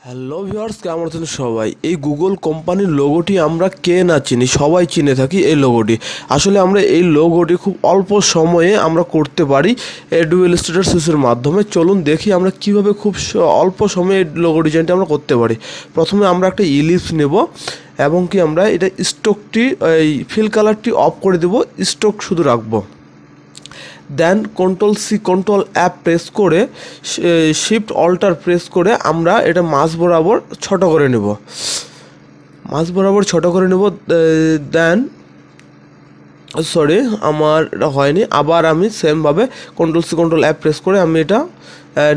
Hello viewers, কেমন আছেন সবাই? এই গুগল কোম্পানির লোগোটি আমরা কে না চিনি, সবাই চিনে থাকি এই লোগোটি। আসলে আমরা এই লোগোটি খুব অল্প সময়ে আমরা করতে পারি অ্যাডোবি ইলাস্ট্রেটর সুইচের মাধ্যমে। চলুন দেখি আমরা কিভাবে খুব অল্প সময়ে এই লোগো ডিজাইনটা আমরা করতে পারি। প্রথমে আমরা একটা ইলিপস নেব এবং কি আমরা এটা স্ট্রোকটি এই ফিল কালারটি অফ করে দেব, স্ট্রোক শুধু রাখবো। দেন কন্ট্রোল-সি কন্ট্রোল-অ্যাপ প্রেস করে শিফট অল্টার প্রেস করে আমরা এটা মাঝ বরাবর ছোট করে নেব, দেন সরি আমার এটা হয়নি, আবার আমি সেমভাবে কন্ট্রোল-সি কন্ট্রোল-অ্যাপ প্রেস করে আমি এটা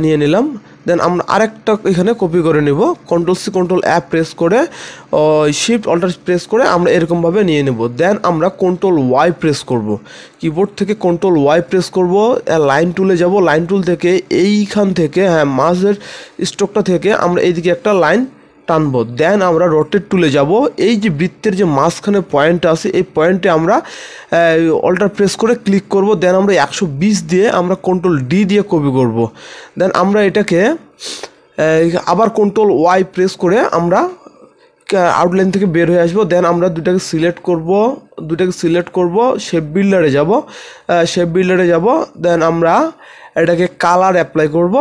নিয়ে নিলাম। দেন আমরা আরেকটা এখানে কপি করে নেব, কন্ট্রোল-সি কন্ট্রোল-অ্যাপ প্রেস করে শিফট অল্টার প্রেস করে আমরা এরকমভাবে নিয়ে নেব। দেন আমরা কন্ট্রোল-ওয়াই প্রেস করব, কিবোর্ড থেকে কন্ট্রোল-ওয়াই প্রেস করব, লাইন টুলে যাব, লাইন টুল থেকে এইখান থেকে মাঝের স্ট্রোকটা থেকে আমরা এইদিকে একটা লাইন টানবো। দেন আমরা রোটেট টুলে যাব, এই যে বৃত্তের যে মাঝখানে পয়েন্ট আছে এই পয়েন্টে আমরা অল্টার প্রেস করে ক্লিক করব। দেন আমরা 120 দিয়ে আমরা কন্ট্রোল-ডি দিয়ে কপি করব। দেন আমরা এটাকে আবার কন্ট্রোল-ওয়াই প্রেস করে আমরা আউটলাইন থেকে বের হয়ে আসবো। দেন আমরা দুটাকে সিলেক্ট করব, শেপ বিল্ডারে যাব, দেন আমরা এটাকে কালার অ্যাপ্লাই করব।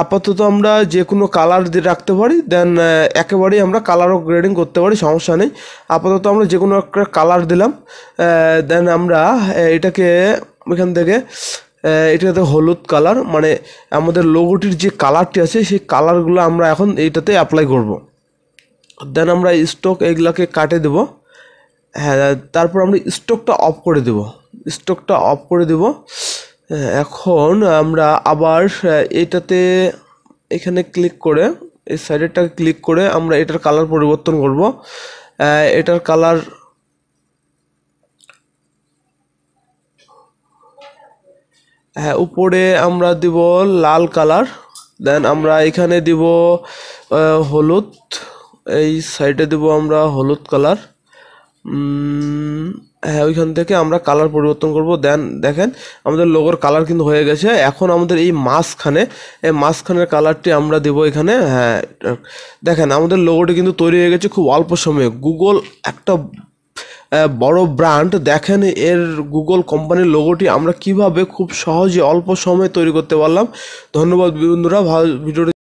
আপাতত আমরা যে কোনো কালার দিয়ে রাখতে পারি, দেন একেবারেই আমরা কালারও গ্রেডিং করতে পারি, সমস্যা নেই। আপাতত আমরা যে কোনো একটা কালার দিলাম। দেন আমরা এটাকে এখান থেকে এটাতে হলুদ কালার, মানে আমাদের লোগোটির যে কালারটি আছে সেই কালারগুলো আমরা এখন এইটাতে অ্যাপ্লাই করব। দেন আমরা স্টক এইগুলাকে কাটে দেব, তারপর আমরা স্টকটা অফ করে দেব। এখন আমরা আবার এটাতে এখানে ক্লিক করে এই সাইডেরটাকে ক্লিক করে আমরা এটার কালার পরিবর্তন করব। এটার কালার উপরে আমরা দিব লাল কালার, দেন আমরা এখানে দিব হলুদ, এই সাইডে দিব আমরা হলুদ কালার। ওইখান থেকে আমরা কালার পরিবর্তন করব। দেন দেখেন আমাদের লোগোর কালার কিন্তু হয়ে গেছে। এখন আমাদের এই মাঝখানের কালারটি আমরা দেব এখানে। দেখেন আমাদের লোগোটি কিন্তু তৈরি হয়ে গেছে খুব অল্প সময়ে। গুগল একটা বড় ব্র্যান্ড, দেখেন এর গুগল কোম্পানির লোগোটি আমরা কিভাবে খুব সহজে অল্প সময়ে তৈরি করতে পারলাম। ধন্যবাদ বন্ধুরা, ভিডিওটি